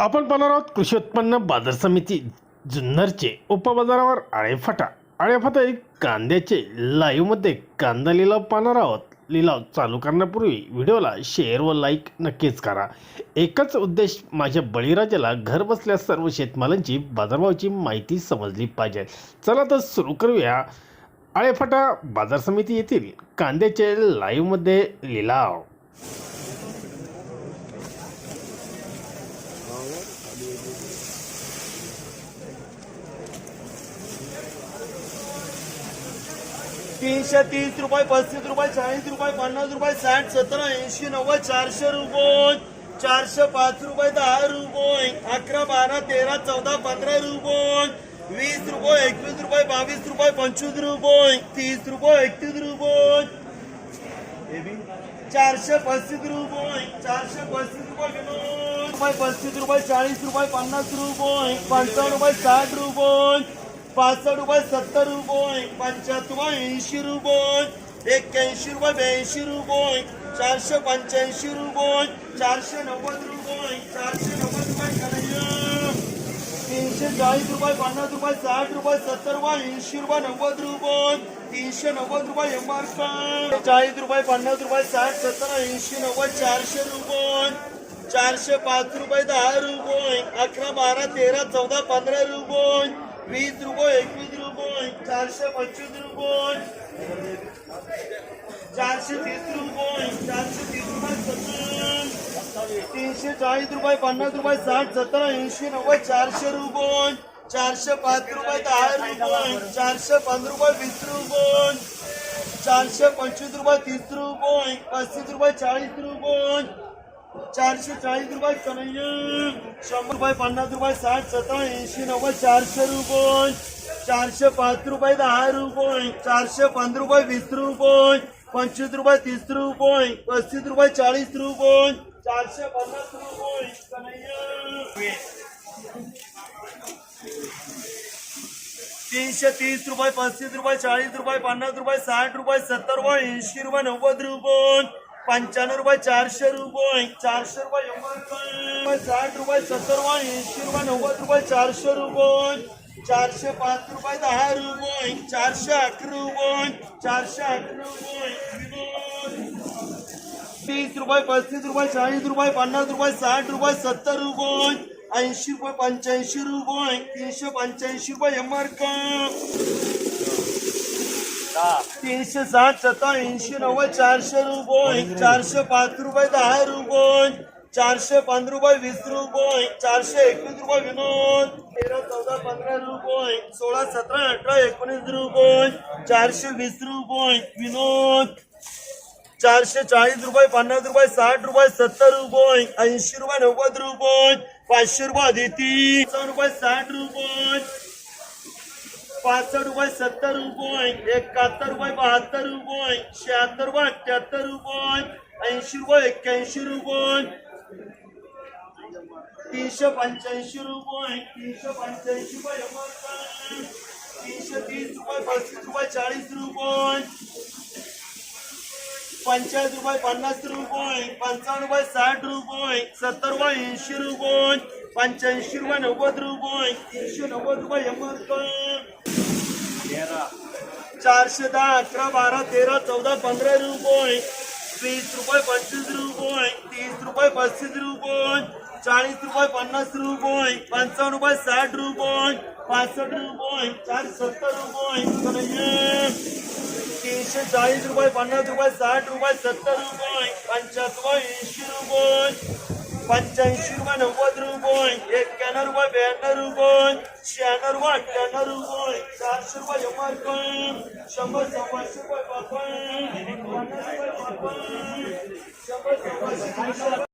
आपण पाहणार आहोत कृषी उत्पन्न बाजार समिती जुन्नरचे उपबाजारावर आळेफाटा एक कांद्याचे लाईव्हमध्ये कांदा लिलाव पाहणार आहोत। लिलाव चालू करण्यापूर्वी व्हिडिओला शेअर व लाईक नक्कीच करा। एकच उद्देश, माझ्या बळीराजाला घर बसल्या सर्व शेतमालांची बाजारभावाची माहिती समजली पाहिजे। चला तर सुरू करूया आळेफाटा बाजार समिती येथील कांद्याचे लाईव्हमध्ये लिलाव। ₹330, ₹35, ₹40, ₹50, ₹60, ₹70, ₹80, ₹90, ₹400, ₹405, ₹10, ₹11, ₹12, ₹13, ₹14, ₹15, ₹20, ₹21, ₹22, ₹25, ₹30, ₹31, ₹435, ₹435, ₹35, ₹40, ₹50, ₹55, ₹60, ₹65, ₹70, ₹75, ₹80, ₹81, ₹82, ₹485, ₹490, ₹490, ₹340, ₹50, ₹60, ₹70, ₹80, ₹90, ₹390 MRP, ₹40, ₹50, ₹60, ₹70, ₹80, ₹90, ₹400, ₹405, ₹10, ₹11, ₹12, ₹13, ₹14, ₹15, ₹20, ₹21, ₹425, ₹430, ₹430, ₹340, ₹50, ₹60, ₹70, ₹80, ₹90, ₹400, ₹405, ₹10, ₹415, ₹20, ₹425, ₹30, ₹35, ₹40, ₹440, ₹100, ₹50, ₹60, ₹70, ₹80, ₹90, ₹400, ₹405, ₹10, ₹415, ₹20, ₹25, ₹30, ₹35, ₹40, ₹330, ₹35, ₹40, ₹50, ₹60, ₹70, ₹80, ₹90, ₹95, ₹400, ₹400, ₹60, ₹70, ₹80, ₹90, ₹400, ₹405, ₹10, ₹411, ₹411, ₹30, ₹35, ₹40, ₹50, ₹60, ₹70, ₹80, ₹85, ₹385 MRP, 360, 70, ₹80, ₹90, ₹400, ₹405, ₹10, ₹415, ₹20, ₹421 विनोद, 13, 14, 15, 16, 17, 18, 19, ₹420 विनोद, ₹440, ₹50, ₹60, ₹70, ₹80, ₹90, ₹500 अदिती, ₹60, ₹65, ₹70, ₹71, ₹72, ₹76, ₹78, ₹80, ₹81, ₹385, ₹330, ₹35, ₹40, ₹50, ₹50, ₹55, ₹60, ₹70, ₹80, ₹85, ₹90, ₹390 MRP, 410, 11, 12, 13, 14, 15, ₹20, ₹25, ₹30, ₹35, ₹40, ₹50, ₹55, ₹60, ₹65, ₹470, ₹340, ₹50, ₹60, ₹70, ₹75, ₹80, ₹85, ₹90, ₹91, ₹92, ₹96, ₹98, ₹400 MRP, 100, ₹100, ₹100, ₹100, ₹100, ₹100, ₹100,